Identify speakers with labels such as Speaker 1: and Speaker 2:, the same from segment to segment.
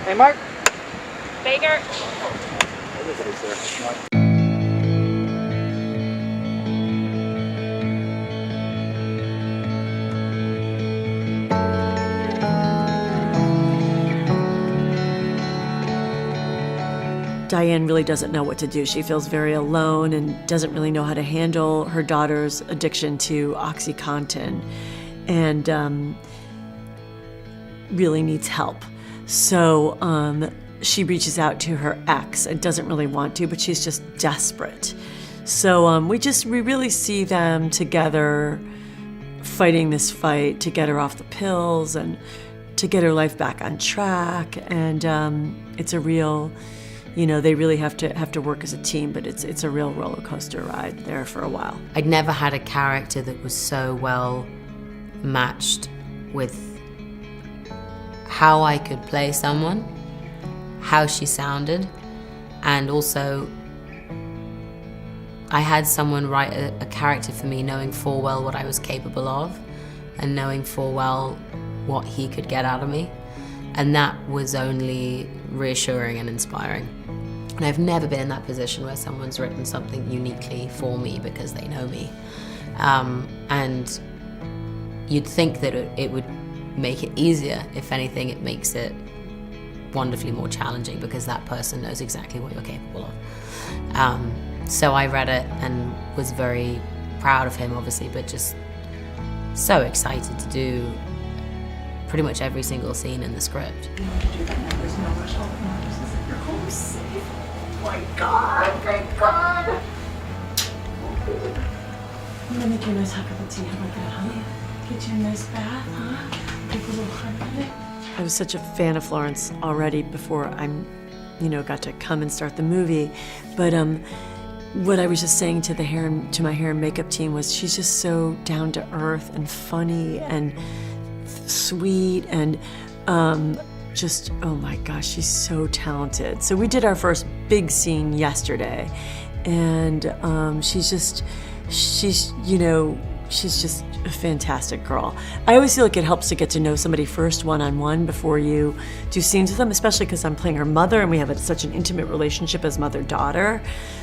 Speaker 1: Hey, Mark.
Speaker 2: Baker.
Speaker 3: Diane really doesn't know what to do. She feels very alone and doesn't really know how to handle her daughter's addiction to OxyContin and really needs help. So she reaches out to her ex and doesn't really want to, but she's just desperate. So we really see them together fighting this fight to get her off the pills and to get her life back on track. And it's a real... You know, they really have to work as a team, but it's a real roller coaster ride there for a while.
Speaker 4: I'd never had a character that was so well matched with how I could play someone, how she sounded, and also I had someone write a character for me knowing full well what I was capable of and knowing full well what he could get out of me. And that was only reassuring and inspiring. And I've never been in that position where someone's written something uniquely for me because they know me. And you'd think that it would make it easier. If anything, it makes it wonderfully more challenging because that person knows exactly what you're capable of. So I read it and was very proud of him, obviously, but just so excited to do pretty much every single scene in the script.
Speaker 3: Oh my God, thank God. I'm gonna make you a nice hot cup of tea. How about that, huh? Get you a nice bath, huh? Take a little honey in it. I was such a fan of Florence already before got to come and start the movie. But what I was just saying to my hair and makeup team was she's just so down to earth and funny and sweet and just, oh my gosh, she's so talented. So we did our first big scene yesterday, and she's just a fantastic girl. I always feel like it helps to get to know somebody first one-on-one before you do scenes with them, especially because I'm playing her mother and we have such an intimate relationship as mother-daughter.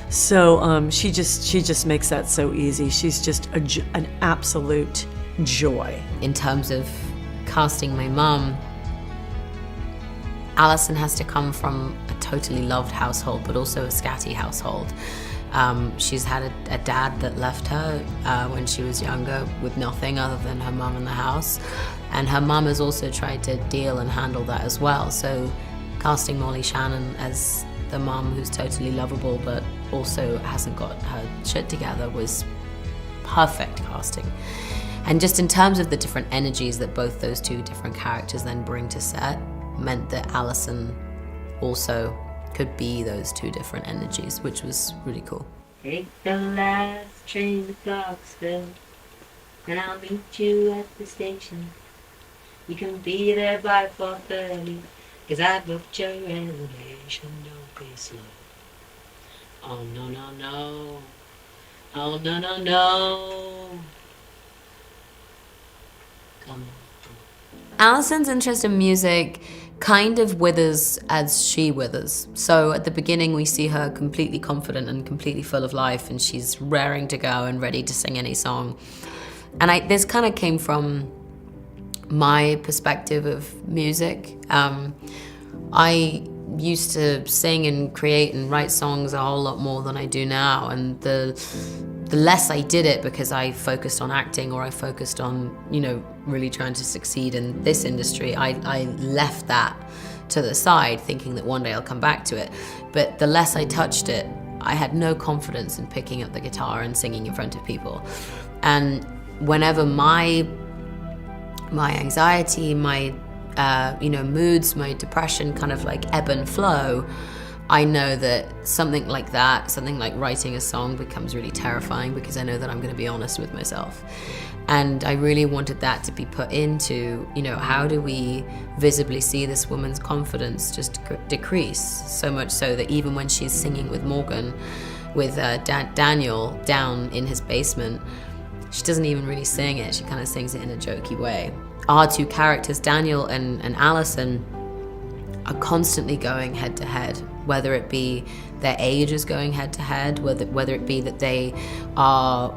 Speaker 3: So she just makes that so easy. She's just an absolute joy.
Speaker 4: In terms of casting my mum, Alison has to come from a totally loved household, but also a scatty household. She's had a dad that left her when she was younger with nothing other than her mum in the house. And her mum has also tried to deal and handle that as well. So casting Molly Shannon as the mum who's totally lovable but also hasn't got her shit together was perfect casting. And just in terms of the different energies that both those two different characters then bring to set, meant that Alison also could be those two different energies, which was really cool.
Speaker 5: Take the last train to Clarksville, and I'll meet you at the station. You can be there by 4:30, 'cause I booked your reservation. Don't be slow. Oh no, no, no. Oh no, no, no. Come on.
Speaker 4: Alison's interest in music kind of withers as she withers. So at the beginning we see her completely confident and completely full of life, and she's raring to go and ready to sing any song. And this kind of came from my perspective of music. I used to sing and create and write songs a whole lot more than I do now, and the less I did it because I focused on acting or I focused on, really trying to succeed in this industry, I left that to the side thinking that one day I'll come back to it. But the less I touched it, I had no confidence in picking up the guitar and singing in front of people. And whenever my anxiety, my moods, my depression kind of like ebb and flow, I know that something like that, something like writing a song, becomes really terrifying because I know that I'm going to be honest with myself. And I really wanted that to be put into, how do we visibly see this woman's confidence just decrease, so much so that even when she's singing with Morgan, with Daniel down in his basement, she doesn't even really sing it, she kind of sings it in a jokey way. Our two characters, Daniel and Alison, are constantly going head to head, whether it be their age is going head to head, whether it be that they are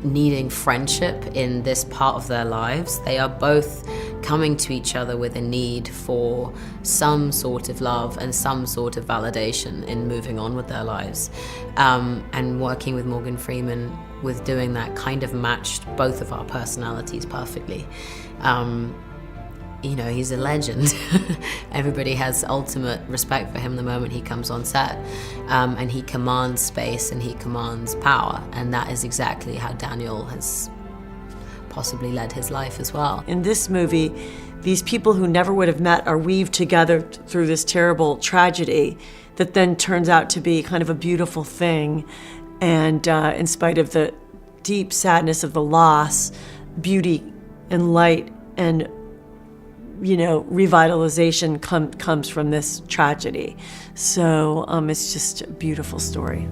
Speaker 4: needing friendship in this part of their lives. They are both coming to each other with a need for some sort of love and some sort of validation in moving on with their lives. And working with Morgan Freeman with doing that kind of matched both of our personalities perfectly. You know, he's a legend. Everybody has ultimate respect for him the moment he comes on set. And he commands space and he commands power. And that is exactly how Daniel has possibly led his life as well.
Speaker 3: In this movie, these people who never would have met are weaved together through this terrible tragedy that then turns out to be kind of a beautiful thing. And in spite of the deep sadness of the loss, beauty and light and revitalization comes from this tragedy. So it's just a beautiful story.